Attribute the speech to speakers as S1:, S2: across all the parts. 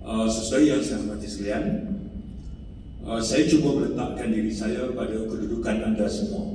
S1: Saudara yang saya hormati sekalian, saya cuba meletakkan diri saya pada kedudukan anda semua.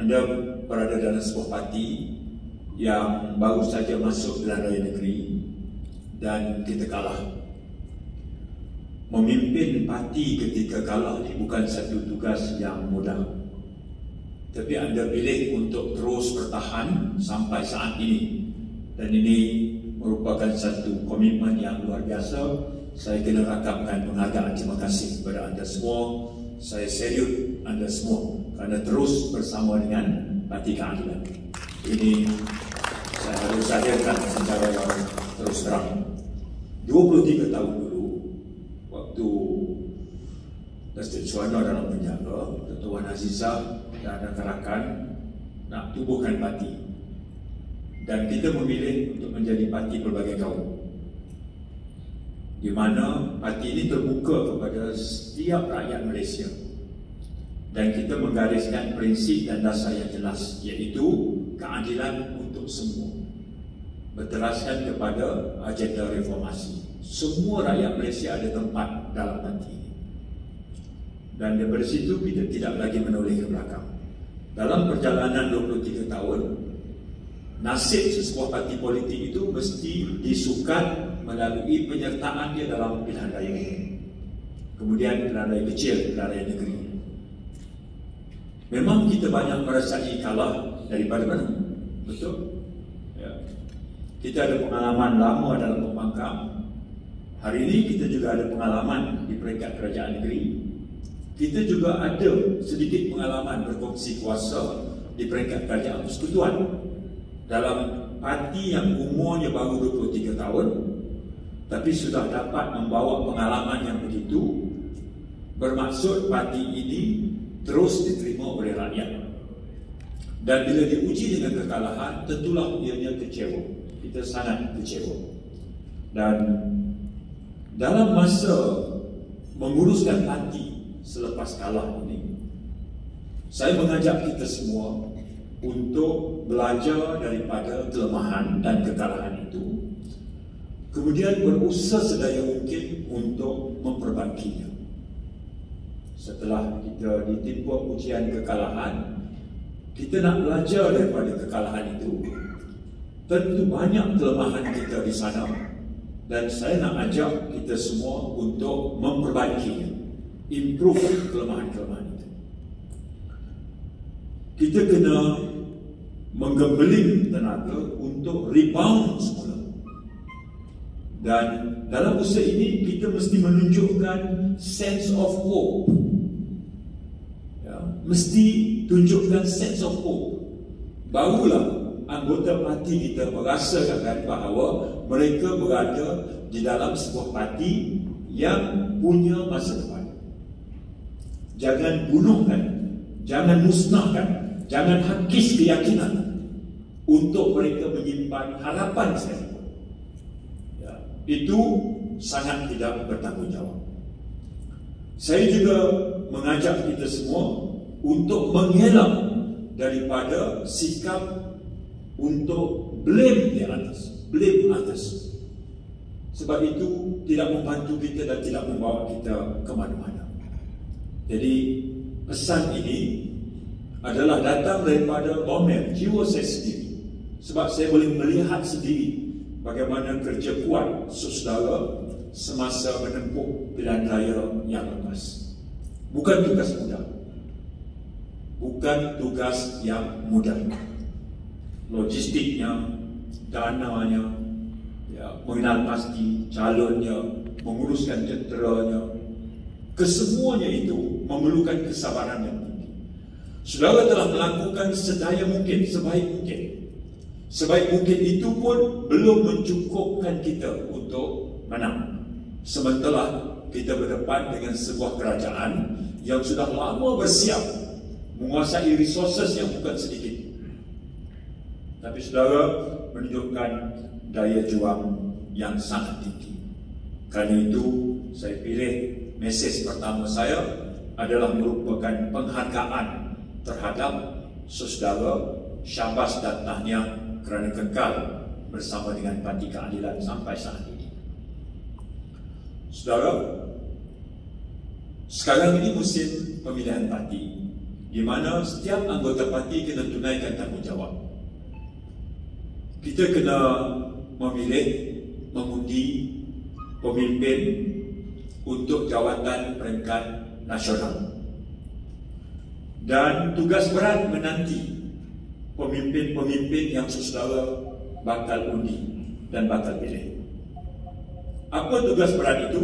S1: Anda berada dalam sebuah parti yang baru saja masuk dalam raya negeri dan kita kalah. Memimpin parti ketika kalah ini bukan satu tugas yang mudah. Tapi anda pilih untuk terus bertahan sampai saat ini. Dan ini merupakan satu komitmen yang luar biasa. Saya kena rakamkan penghargaan terima kasih kepada anda semua. Saya serius anda semua kerana terus bersama dengan Parti Keadilan. Ini saya harus sadarkan secara yang terus terang. 23 tahun dulu, waktu Datuk Suwana dalam penjara, Datuk Wan Azizah dan rakan-rakan nak tubuhkan parti. Dan kita memilih untuk menjadi parti pelbagai kaum, di mana parti ini terbuka kepada setiap rakyat Malaysia. Dan kita menggariskan prinsip dan dasar yang jelas, iaitu keadilan untuk semua, berteraskan kepada agenda reformasi. Semua rakyat Malaysia ada tempat dalam parti ini. Dan daripada situ kita tidak lagi menoleh ke belakang. Dalam perjalanan 23 tahun, nasib sesebuah parti politik itu mesti disukat melalui penyertaan dia dalam pilihan raya. Kemudian pilihan raya kecil, pilihan raya negeri. Memang kita banyak merasai kalah daripada mana? Betul? Ya. Kita ada pengalaman lama dalam pembangkang. Hari ini kita juga ada pengalaman di peringkat kerajaan negeri. Kita juga ada sedikit pengalaman berkongsi kuasa di peringkat kerajaan persekutuan. Dalam parti yang umurnya baru 23 tahun, tapi sudah dapat membawa pengalaman yang begitu, bermaksud parti ini terus diterima oleh rakyat. Dan bila diuji dengan kekalahan, tentulah ianya kecewa. Kita sangat kecewa. Dan dalam masa menguruskan parti selepas kalah ini, saya mengajak kita semua untuk belajar daripada kelemahan dan kekalahan itu, kemudian berusaha sedaya mungkin untuk memperbaikinya. Setelah kita ditimpa ujian kekalahan, kita nak belajar daripada kekalahan itu. Tentu banyak kelemahan kita di sana, dan saya nak ajak kita semua untuk memperbaikinya, improve kelemahan-kelemahan itu. Kita kena menggembeling tenaga untuk rebound semula. Dan dalam usaha ini kita mesti menunjukkan sense of hope. Ya, mesti tunjukkan sense of hope. Barulah anggota parti kita merasakan bahawa mereka berada di dalam sebuah parti yang punya masa depan. Jangan bunuhkan, jangan musnahkan, jangan hakis keyakinan untuk mereka menyimpan harapan saya. Ya, itu sangat tidak bertanggungjawab. Saya juga mengajak kita semua untuk mengelak daripada sikap untuk blame di atas. Sebab itu tidak membantu kita dan tidak membawa kita ke mana-mana. Jadi pesan ini adalah datang daripada Bomel, jiwa saya sendiri. Sebab saya boleh melihat sendiri bagaimana kerja kuat saudara semasa menempuh pilihan raya yang lepas. Bukan tugas mudah. Bukan tugas yang mudah. Logistiknya, dananya, ya, mengenal pasti calonnya, menguruskan tenteranya, kesemuanya itu memerlukan kesabaran yang tinggi. Saudara telah melakukan sedaya mungkin, sebaik mungkin. Sebaik mungkin itu pun belum mencukupkan kita untuk menang. Sementara kita berdepan dengan sebuah kerajaan yang sudah lama bersiap menguasai resources yang bukan sedikit. Tapi saudara menunjukkan daya juang yang sangat tinggi. Kerana itu saya pilih mesej pertama saya adalah merupakan penghargaan terhadap saudara, syabas dan tahniah kerana kekal bersama dengan Parti Keadilan sampai saat ini. Saudara, sekarang ini musim pemilihan parti, di mana setiap anggota parti kena tunaikan tanggungjawab. Kita kena memilih, mengundi pemimpin untuk jawatan peringkat nasional. Dan tugas berat menanti pemimpin-pemimpin yang saudara bakal undi dan bakal pilih. Apa tugas berat itu?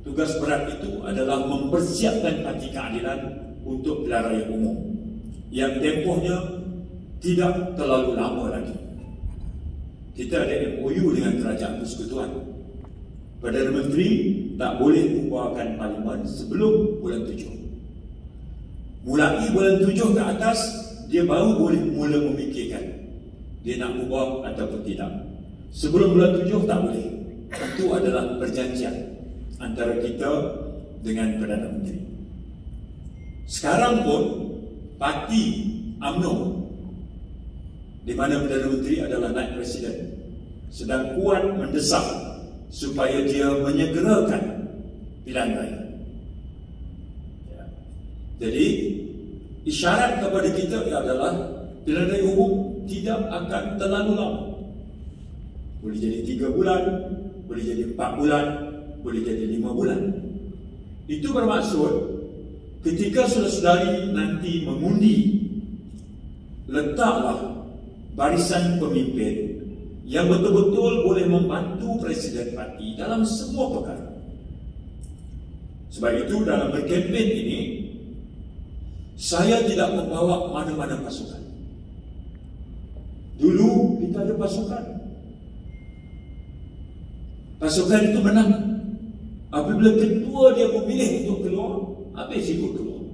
S1: Tugas berat itu adalah mempersiapkan Parti Keadilan untuk pilihan raya umum yang tempohnya tidak terlalu lama lagi. Kita ada MOU dengan Kerajaan Persekutuan. Perdana Menteri tak boleh membubarkan parlimen sebelum bulan 7. Mulai bulan 7 ke atas, dia baru boleh mula memikirkan dia nak ubah ataupun tidak. Sebelum bulan 7 tak boleh. Itu adalah perjanjian antara kita dengan Perdana Menteri. Sekarang pun parti UMNO, di mana Perdana Menteri adalah naib presiden, sedang kuat mendesak supaya dia menyegerakan pilihan raya. Jadi isyarat kepada kita adalah pilihan raya umum tidak akan terlalu lama. Boleh jadi 3 bulan, boleh jadi 4 bulan, boleh jadi 5 bulan. Itu bermaksud ketika saudara-saudari nanti mengundi, letaklah barisan pemimpin yang betul-betul boleh membantu presiden parti dalam semua perkara. Sebab itu dalam berkempen ini, saya tidak membawa mana-mana pasukan. Dulu kita ada pasukan. Pasukan itu menang. Apabila ketua dia memilih untuk keluar, habis ikut keluar.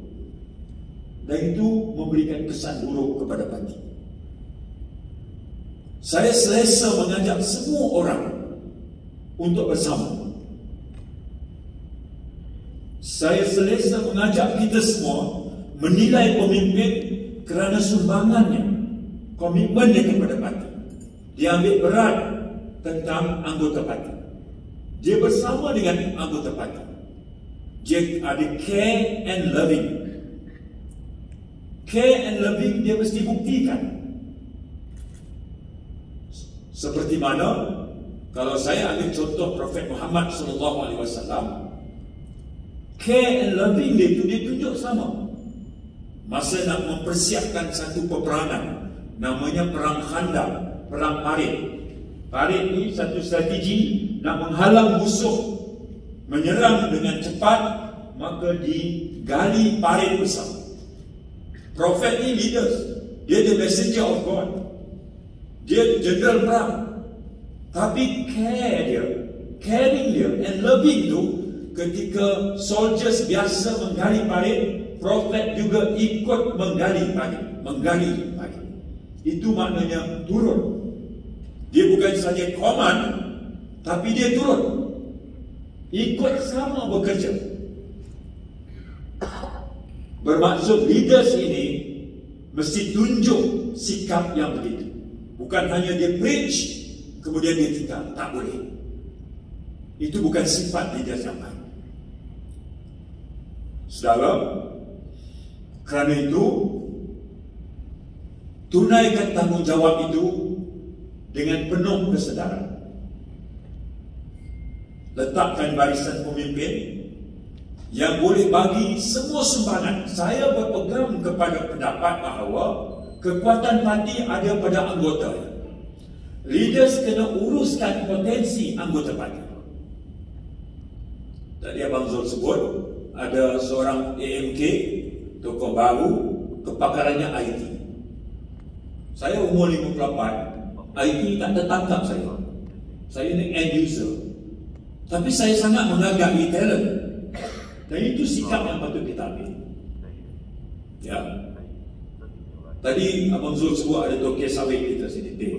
S1: Dan itu memberikan kesan buruk kepada parti. Saya selesa mengajak semua orang untuk bersama. Saya selesa mengajak kita semua menilai pemimpin kerana sumbangannya, komitmennya kepada parti. Dia ambil berat tentang anggota parti. Dia bersama dengan anggota parti. Dia ada care and loving. Care and loving dia mesti buktikan. Seperti mana kalau saya ambil contoh Prophet Muhammad SAW, care and loving dia itu dia tunjuk sama. Masa nak mempersiapkan satu peperangan, namanya Perang Khandaq, Perang Parit. Parit ini satu strategi nak menghalang musuh menyerang dengan cepat, maka digali parit besar. Prophet ni leaders, dia the messenger of God, dia general perang, tapi caring dia and loving tu, ketika soldiers biasa menggali parit, Prophet juga ikut menggali parit. Itu maknanya turun. Dia bukan saja command, tapi dia turun, ikut sama bekerja. Bermaksud leaders ini mesti tunjuk sikap yang begitu. Bukan hanya dia preach, kemudian dia tinggal. Tak boleh. Itu bukan sifat leaders yang baik. Saudara, kerana itu, tunaikan tanggungjawab itu dengan penuh kesedaran. Letakkan barisan pemimpin yang boleh bagi semua sumbangan. Saya berpegang kepada pendapat bahawa kekuatan parti ada pada anggota. Leaders kena uruskan potensi anggota parti. Tadi Abang Zul sebut ada seorang AMK, tokoh baru, kepakarannya IT. Saya umur 58, IT tak tertangkap saya. Saya ni end user. Tapi saya sangat menghargai talent. Dan itu sikap yang patut kita ambil. Ya. Tadi Abang Zul sebut ada tokeh sawit kita sini, Teh.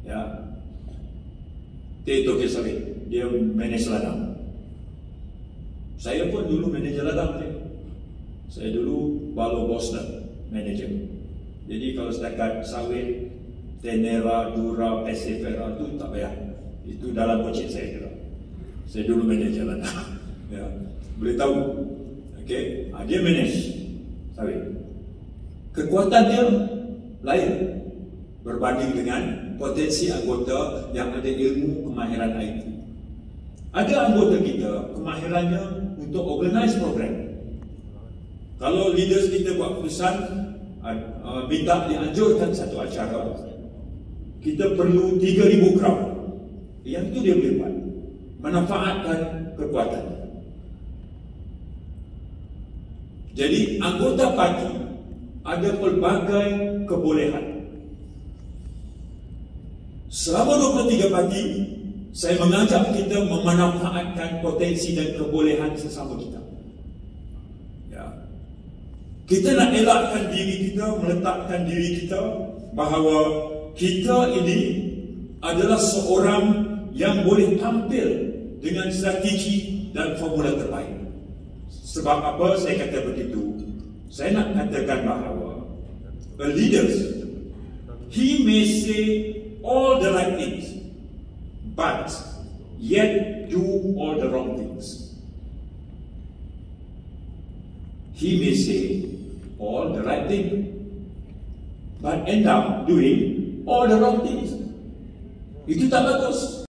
S1: Ya. Teh tokeh sawit. Dia manage ladang. Saya pun dulu manager ladang, Teh. Saya dulu Balo Boston manager. Jadi kalau setakat sawit Tenera, Dura, Persevera itu tak payah. Itu dalam projek saya juga. Saya dulu manage jalan. Ya, boleh tahu. Okey, dia manage sawit. Kekuatan dia lain berbanding dengan potensi anggota yang ada ilmu kemahiran IT. Ada anggota kita kemahirannya untuk organize program. Kalau leaders kita buat keputusan minta dianjurkan satu acara, kita perlu 3,000 crowd. Yang itu dia boleh buat, manfaatkan kekuatan. Jadi anggota parti ada pelbagai kebolehan. Selama 23 parti, saya mengajak kita memanfaatkan potensi dan kebolehan sesama kita. Ya. Kita nak elakkan diri kita, meletakkan diri kita bahawa kita ini adalah seorang yang boleh tampil dengan strategi dan formula terbaik. Sebab apa saya kata begitu? Saya nak katakan bahawa a leader, he may say all the right things, but yet do all the wrong things. He may say all the right things, but end up doing all the wrong things. Itu tak bagus.